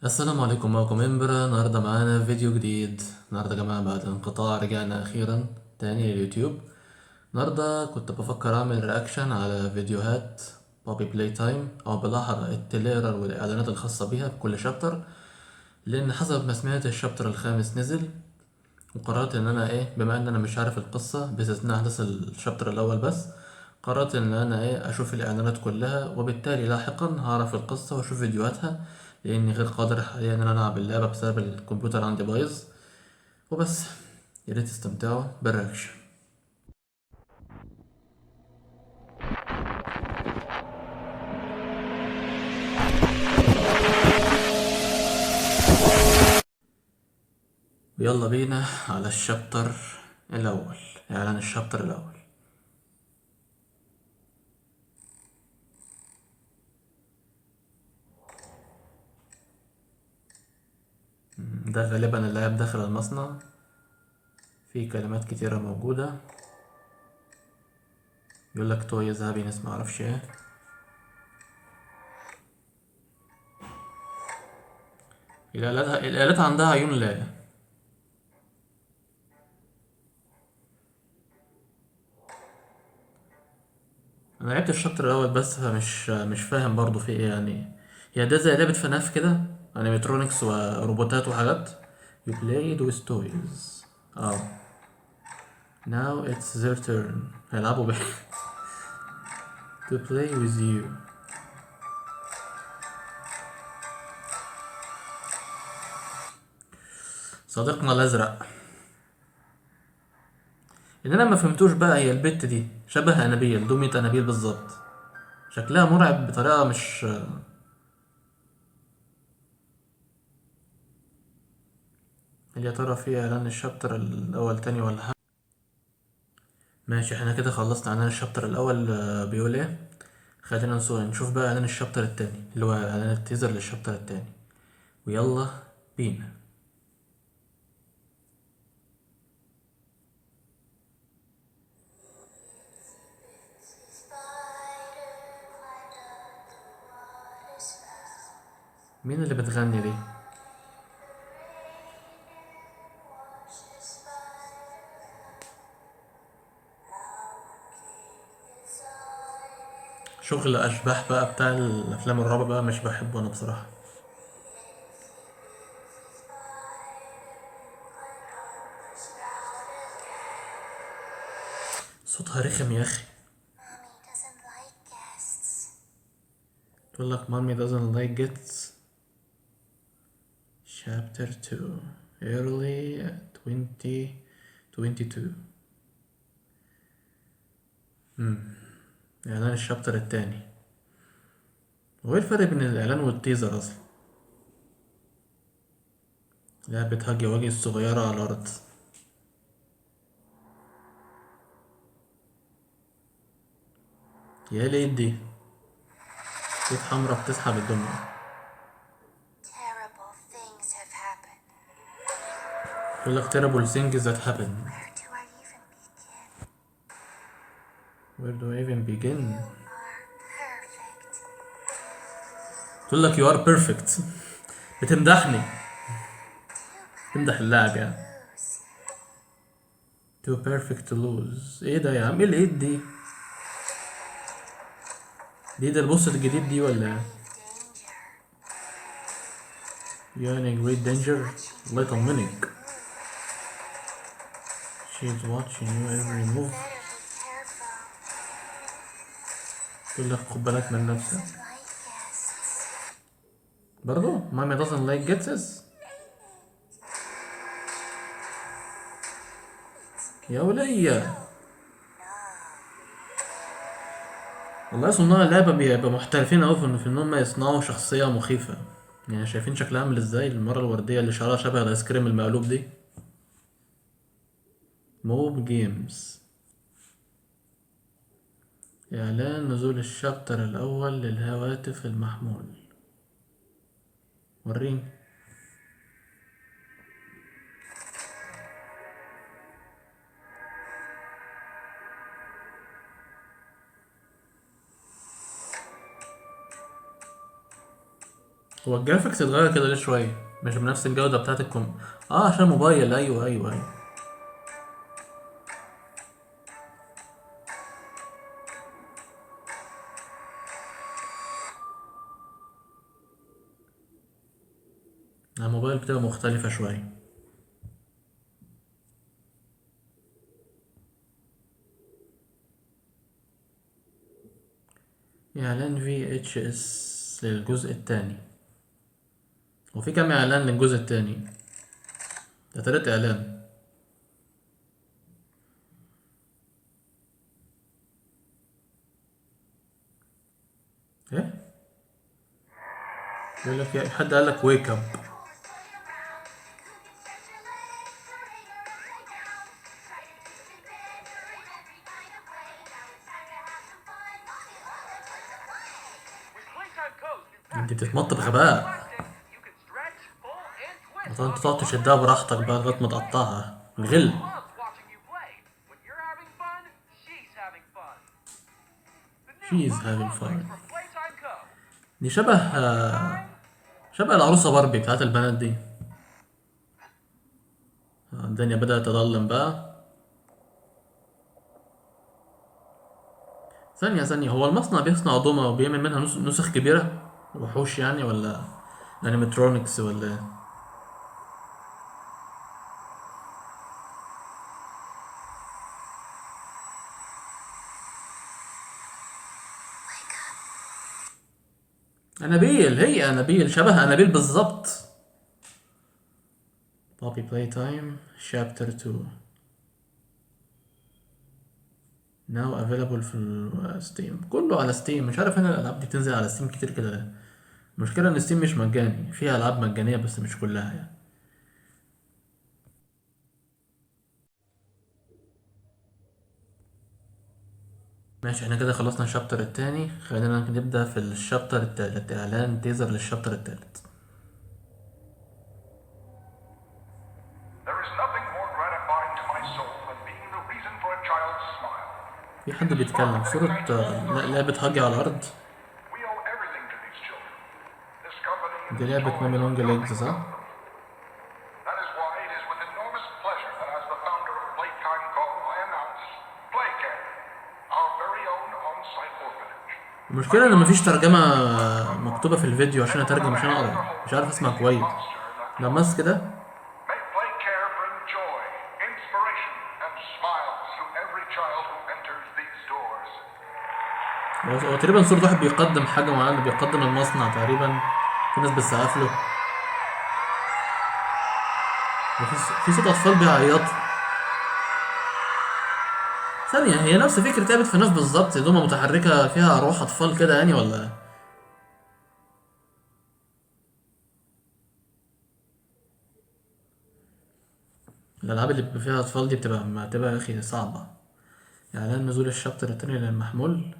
السلام عليكم، معكم إمبرا. النهاردة معانا فيديو جديد. النهاردة يا جماعة بعد انقطاع رجعنا أخيرا تاني لليوتيوب. النهاردة كنت بفكر أعمل رياكشن على فيديوهات بابي بلاي تايم، أو بالأحرى التليرر والإعلانات الخاصة بيها بكل شابتر، لأن حسب ما سمعت الشابتر الخامس نزل، وقررت إن أنا بما إن أنا مش عارف القصة باستثناء أحداث الشابتر الأول بس، قررت إن أنا أشوف الإعلانات كلها، وبالتالي لاحقا هعرف القصة وأشوف فيديوهاتها، لأني غير قادر حاليا إن أنا ألعب اللعبة بسبب الكمبيوتر عندي بايظ. وبس، ياريت تستمتعوا بالرياكشن. يلا بينا على الشابتر الأول، إعلان الشابتر الأول. ده غالبا اللاعب داخل المصنع، في كلمات كتيرة موجودة، يقولك تويز هابينس معرفش ايه. الآلات عندها عيون لا. أنا لعبت الشابتر الأول بس، فمش مش فاهم برضو في ايه يعني. هي ده زي لعبة فناف كده، انيماترونكس وروبوتات وحاجات. You played with toys. اه. Now it's their turn. هيلعبوا بيه. To play with you. صديقنا الأزرق. اللي أنا ما فهمتوش بقى، هي البت دي شبه أنابيل، دمية أنابيل بالظبط. شكلها مرعب بطريقة مش. هل يا ترى في إعلان الشابتر الأول تاني ولا حاجة؟ ماشي، احنا كده خلصنا إعلان الشابتر الأول. بيقول ايه؟ خلينا نشوف بقى إعلان الشابتر التاني، اللي هو إعلان التيزر للشابتر التاني. ويلا بينا. مين اللي بتغني دي؟ شغل أشباح بقى بتاع الأفلام الرعب بقى، مش بحبه أنا بصراحة. صوتها رخم يا أخي. تقول لك mommy doesn't like gets. chapter 2 early 2022. إعلان الشابتر التاني. هو ايه الفرق بين الإعلان والتيزر أصلا؟ لعبة هاجي واجي الصغيرة على الأرض. يا ليد دي، ايد حمرا بتسحب الدنيا. Terrible things have happened. يقول لك terrible things that happen. Where do I even begin? where do I even begin. You are perfect. تقول لك you are perfect. بتمدحني. Too تمدح perfect اللاعب to يعني. lose. too perfect to lose. ايه ده يا عم؟ ايه الايد دي؟ دي ده البوست الجديد دي ولا ايه؟ Grave danger. you are in great danger. Watching الله you every يطمنك. move. she's watching you So every you move. better be careful. تقول لك خد بالك من Mommy نفسك. doesn't like guests. برضو mommy doesn't like gets. يا ولية. والله صناع اللعبة بيبقى محترفين أوي في إن هم يصنعوا شخصية مخيفة. يعني شايفين شكلها عامل ازاي؟ المرة الوردية اللي شعرها شبه الآيس كريم المقلوب دي. موب جيمز. إعلان نزول الشابتر الأول للهواتف المحمول. وريني. هو الجرافيكس اتغير كده ليه شوية، مش بنفس الجودة بتاعت عشان موبايل. ايوه ايوه ايوه. الموبايل بتبقى مختلفة شوية. اعلان VHS للجزء التاني. وفي كام اعلان للجزء التاني؟ ده تلات اعلان. ايه؟ بيقول لك حد قال لك ويك اب. انت بتتمط بغباء. انت تقعد تشدها براحتك بقى لغايه ما تقطعها الغل. She's having fun. دي شبه العروسة باربي بتاعت البنات دي. الدنيا بدأت تضلم بقى. ثانية، هو المصنع بيصنع دومة وبيعمل منها نسخ كبيرة وحوش يعني، ولا انيماترونكس ولا ايه؟ أنابيل، هي أنابيل، شبه أنابيل بالظبط. Poppy Playtime Chapter 2 Now available في ستيم. كله على ستيم. مش عارف انا الألعاب دي بتنزل على ستيم كتير كده ليه. المشكلة إن ستيم مش مجاني، فيها ألعاب مجانية بس مش كلها يعني. ماشي، احنا كده خلصنا الشابتر التاني. خلينا نبدأ في الشابتر التالت. إعلان تيزر للشابتر التالت. There is nothing more gratifying to my soul than being the reason for a child's smile. في حد بيتكلم صورة لعبة هاجي على الأرض. We owe everything to these children. This company and دي this لعبة toy مامي is لونج nothing ليجز صح؟ but them. That is why it is with enormous pleasure that as the founder of Playtime Co. I announce Playcare, our very own on-site orphanage. المشكلة إن مفيش ترجمة مكتوبة في الفيديو عشان أترجم عشان أقرا، مش عارف أسمع كويس. لما بس كده May Playcare bring joy, inspiration, and smiles to every child who enters these doors. هو تقريبا صورة واحد بيقدم حاجة معينة، بيقدم المصنع تقريبا. في ناس بتسقف له. في صوت أطفال بيعيطوا. ثانية، هي نفس فكرة لعبة فناف بالظبط، دومة متحركة فيها أرواح أطفال كده يعني ولا؟ الألعاب اللي بيبقى فيها أطفال دي بتبقى يا أخي صعبة. إعلان نزول الشابتر التاني للمحمول.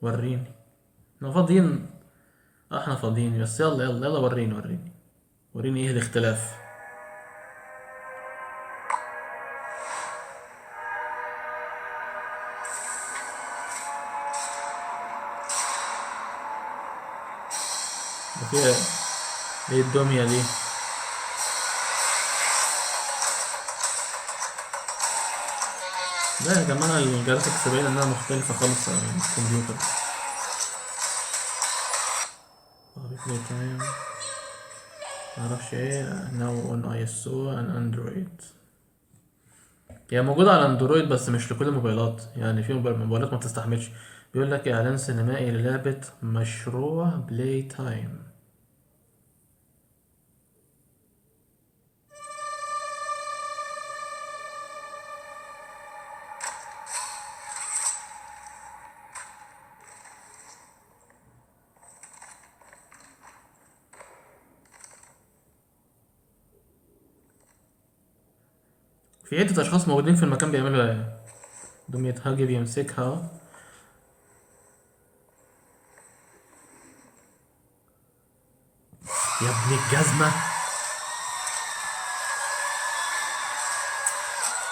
وريني. احنا فاضيين. احنا فاضيين بس يلا يلا يلا وريني ايه الاختلاف. فيها ايه الدمية دي؟ لا يا جماعة، الجرافيكس باين انها مختلفة خالص عن الكمبيوتر. بلاي تايم معرفش ايه. ناو اون ISO and اندرويد. هي موجودة على اندرويد بس مش لكل الموبايلات يعني، في موبايلات ما بتستحملش. بيقول لك اعلان سينمائي للعبة مشروع بلاي تايم. في عدة أشخاص موجودين في المكان بيعملوا ايه. دمية هاجي بيمسكها. يا ابن الجزمة،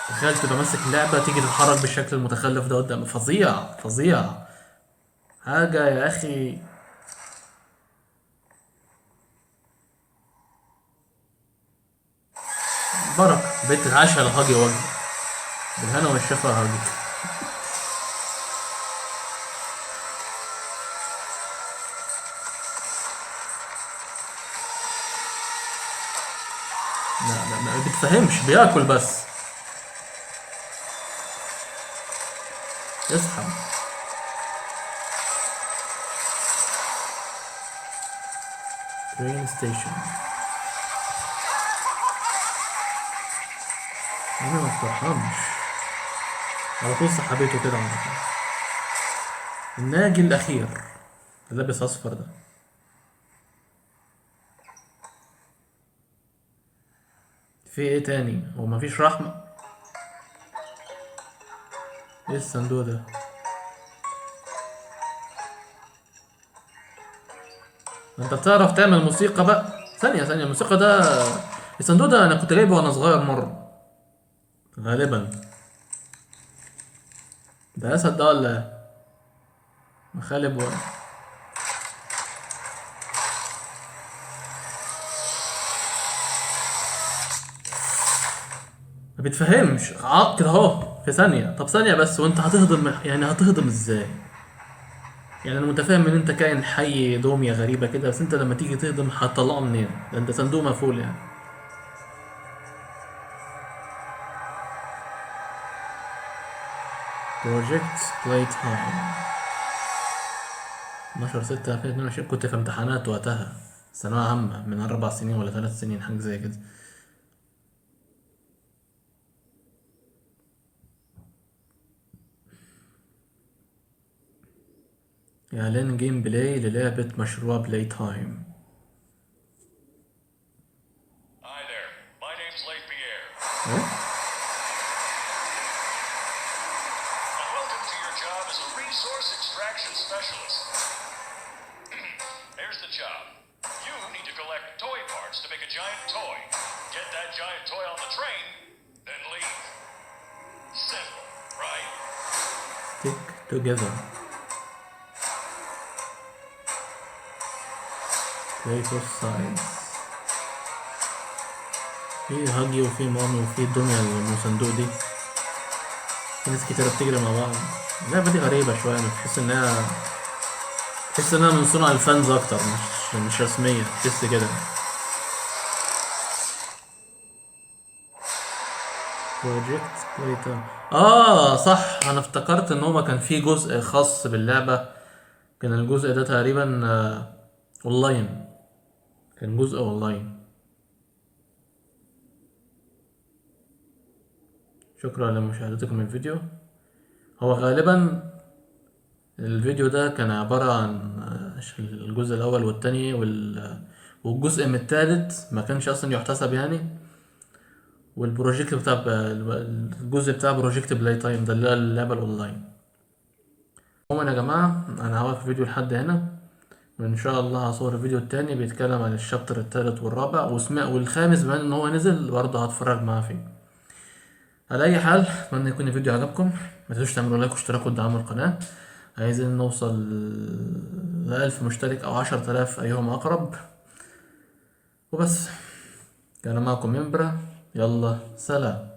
تخيل تبقى ماسك لعبة تيجي تتحرك بالشكل المتخلف ده قدام. فظيع حاجة يا أخي. بركة بيت العشاء لهاجي وجه بالهنا والشفا هاجي. لا ما بتفهمش، بياكل بس. اسحب. ترين ستيشن. انا ما بترحمش، على طول سحبته كده على طول. الناجي الاخير اللي لابس اصفر ده. في ايه تاني؟ هو مفيش رحمة؟ ايه الصندوق ده؟ انت بتعرف تعمل موسيقى بقى؟ ثانية الموسيقى ده، الصندوق ده انا كنت جايبه وانا صغير مرة غالبا. ده اسد ده ولا مخالب ولا؟ ما بيتفهمش عق كده اهو في ثانية. طب ثانية بس، وانت هتهضم يعني هتهضم ازاي؟ يعني انا متفاهم ان انت كائن حي دومية غريبة كده، بس انت لما تيجي تهضم هتطلعه منين؟ ده انت صندوق مقفول يعني. بروجكت بلاي تايم 12/6/2022. كنت في امتحانات وقتها، ثانوية عامة من 4 سنين ولا 3 سنين، حاجة زي كده. إعلان جيم بلاي للعبة مشروع بلاي تايم. Hi there. My name's Leif Pierre. إيه؟ And welcome to your job as a resource extraction specialist. Here's the job. You need to collect toy parts to make a giant toy. Get that giant toy on the train, then leave. Simple, right? Stick together. Play both sides. في هاجي وفي مامي وفي الدنيا المصندوق دي. في ناس كتيرة بتجري مع بعض. اللعبة دي غريبة شوية، تحس انها من صنع الفانز اكتر، مش رسمية، تحس كده. بروجكت بلاي تايم. صح، انا افتكرت ان هو كان في جزء خاص باللعبة. كان الجزء ده تقريبا اونلاين. كان جزء اونلاين. شكرا لمشاهدتكم الفيديو. هو غالبا الفيديو ده كان عبارة عن الجزء الأول والتاني والجزء من التالت ما كانش أصلا يحتسب يعني. والبروجكت بتاع الجزء بتاع بروجكت بلاي تايم ده اللي هو اللعبة الأونلاين. عموما يا جماعة، أنا هوقف الفيديو لحد هنا، وإن شاء الله هصور الفيديو التاني بيتكلم عن الشابتر التالت والرابع والخامس، بما إن هو نزل برضه هتفرج معاه فيه. على اي حال، اتمنى يكون الفيديو عجبكم. ما تنسوش تعملوا لايك واشتراك وتدعموا القناه. عايزين نوصل ل1000 مشترك او 10000 ايهما اقرب. وبس، كان معكم ممبرا، يلا سلام.